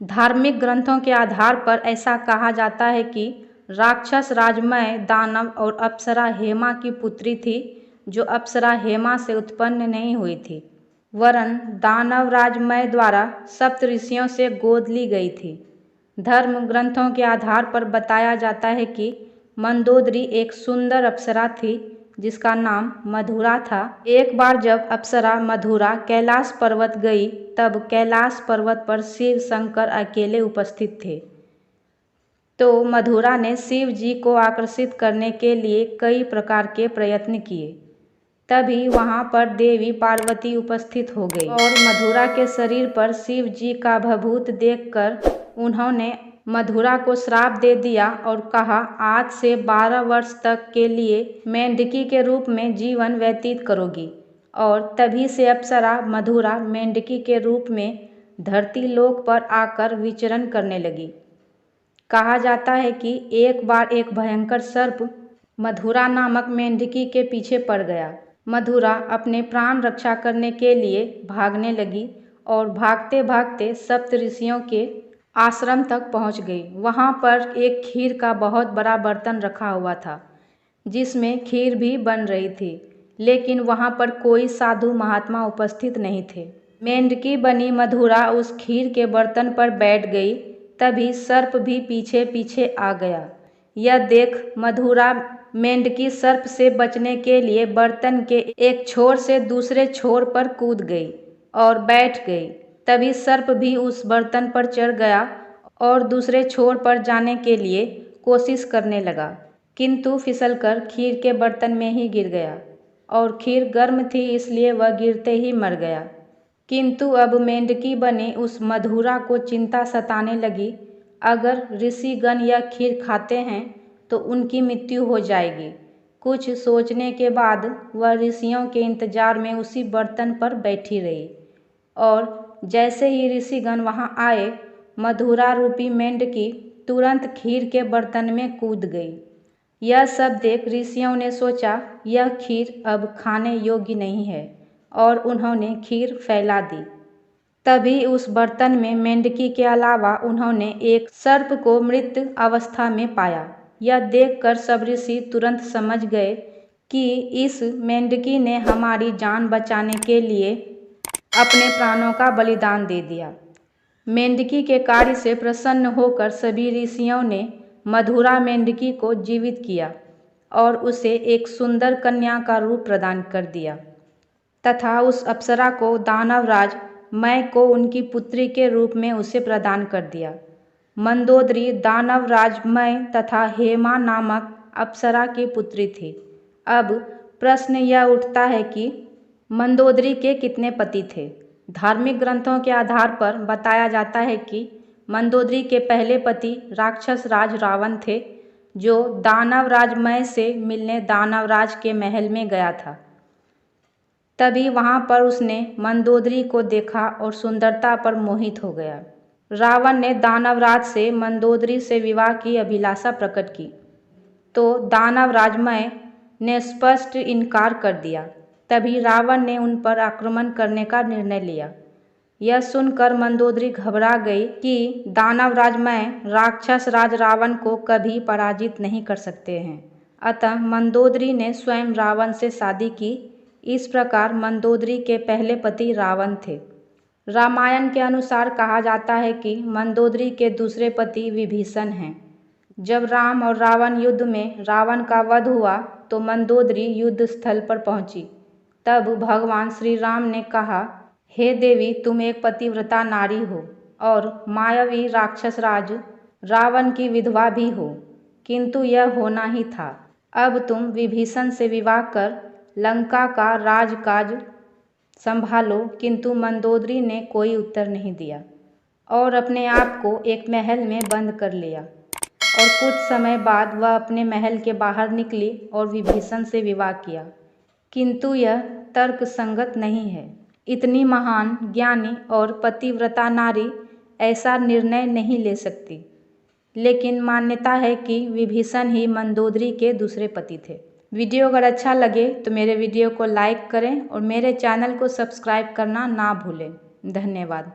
धार्मिक ग्रंथों के आधार पर ऐसा कहा जाता है कि राक्षस राजमय दानव और अप्सरा हेमा की पुत्री थी, जो अप्सरा हेमा से उत्पन्न नहीं हुई थी, वरन दानव राजमय द्वारा सप्त ऋषियों से गोद ली गई थी। धर्म ग्रंथों के आधार पर बताया जाता है कि मंदोदरी एक सुंदर अप्सरा थी जिसका नाम मधुरा था। एक बार जब अप्सरा मधुरा कैलाश पर्वत गई, तब कैलाश पर्वत पर शिव शंकर अकेले उपस्थित थे। तो मधुरा ने शिव जी को आकर्षित करने के लिए कई प्रकार के प्रयत्न किए। तभी वहां पर देवी पार्वती उपस्थित हो गई और मधुरा के शरीर पर शिव जी का भभूत देखकर उन्होंने मधुरा को श्राप दे दिया और कहा, आज से 12 वर्ष तक के लिए मेंढकी के रूप में जीवन व्यतीत करोगी। और तभी से अप्सरा मधुरा मेंढकी के रूप में धरती लोक पर आकर विचरण करने लगी। कहा जाता है कि एक बार एक भयंकर सर्प मधुरा नामक मेंढकी के पीछे पड़ गया। मधुरा अपने प्राण रक्षा करने के लिए भागने लगी और भागते भागते सप्त ऋषियों के आश्रम तक पहुंच गई। वहां पर एक खीर का बहुत बड़ा बर्तन रखा हुआ था, जिसमें खीर भी बन रही थी, लेकिन वहां पर कोई साधु महात्मा उपस्थित नहीं थे। मेंढकी बनी मधुरा उस खीर के बर्तन पर बैठ गई। तभी सर्प भी पीछे पीछे आ गया। यह देख मधुरा मेंढकी सर्प से बचने के लिए बर्तन के एक छोर से दूसरे छोर पर कूद गई और बैठ गई। तभी सर्प भी उस बर्तन पर चढ़ गया और दूसरे छोर पर जाने के लिए कोशिश करने लगा, किंतु फिसलकर खीर के बर्तन में ही गिर गया और खीर गर्म थी, इसलिए वह गिरते ही मर गया। किंतु अब मेंढकी बने उस मधुरा को चिंता सताने लगी। अगर ऋषिगण यह खीर खाते हैं तो उनकी मृत्यु हो जाएगी। कुछ सोचने के बाद वह ऋषियों के इंतजार में उसी बर्तन पर बैठी रही और जैसे ही ऋषिगण वहां आए, मधुरा रूपी मेंढकी तुरंत खीर के बर्तन में कूद गई। यह सब देख ऋषियों ने सोचा, यह खीर अब खाने योग्य नहीं है, और उन्होंने खीर फैला दी। तभी उस बर्तन में मेंढकी के अलावा उन्होंने एक सर्प को मृत अवस्था में पाया। यह देखकर सब ऋषि तुरंत समझ गए कि इस मेंढकी ने हमारी जान बचाने के लिए अपने प्राणों का बलिदान दे दिया। मेंढकी के कार्य से प्रसन्न होकर सभी ऋषियों ने मधुरा मेंढकी को जीवित किया और उसे एक सुंदर कन्या का रूप प्रदान कर दिया तथा उस अप्सरा को दानवराज मय को उनकी पुत्री के रूप में उसे प्रदान कर दिया। मंदोदरी दानवराज मय तथा हेमा नामक अप्सरा की पुत्री थी। अब प्रश्न यह उठता है कि मंदोदरी के कितने पति थे? धार्मिक ग्रंथों के आधार पर बताया जाता है कि मंदोदरी के पहले पति राक्षस राज रावण थे, जो दानवराज मय से मिलने दानवराज के महल में गया था। तभी वहां पर उसने मंदोदरी को देखा और सुंदरता पर मोहित हो गया। रावण ने दानवराज से मंदोदरी से विवाह की अभिलाषा प्रकट की, तो दानवराज मय ने स्पष्ट इनकार कर दिया। तभी रावण ने उन पर आक्रमण करने का निर्णय लिया। यह सुनकर मंदोदरी घबरा गई कि दानवराज मय राक्षस राज रावण को कभी पराजित नहीं कर सकते हैं। अतः मंदोदरी ने स्वयं रावण से शादी की। इस प्रकार मंदोदरी के पहले पति रावण थे। रामायण के अनुसार कहा जाता है कि मंदोदरी के दूसरे पति विभीषण हैं। जब राम और रावण युद्ध में रावण का वध हुआ तो मंदोदरी युद्ध स्थल पर पहुंची। तब भगवान श्री राम ने कहा, हे देवी, तुम एक पतिव्रता नारी हो और मायावी राक्षस राज रावण की विधवा भी हो, किंतु यह होना ही था। अब तुम विभीषण से विवाह कर लंका का राजकाज संभालो। किंतु मंदोदरी ने कोई उत्तर नहीं दिया और अपने आप को एक महल में बंद कर लिया। और कुछ समय बाद वह अपने महल के बाहर निकली और विभीषण से विवाह किया। किंतु यह तर्क संगत नहीं है। इतनी महान, ज्ञानी और पतिव्रता नारी ऐसा निर्णय नहीं ले सकती। लेकिन मान्यता है कि विभीषण ही मंदोदरी के दूसरे पति थे। वीडियो अगर अच्छा लगे तो मेरे वीडियो को लाइक करें और मेरे चैनल को सब्सक्राइब करना ना भूलें। धन्यवाद।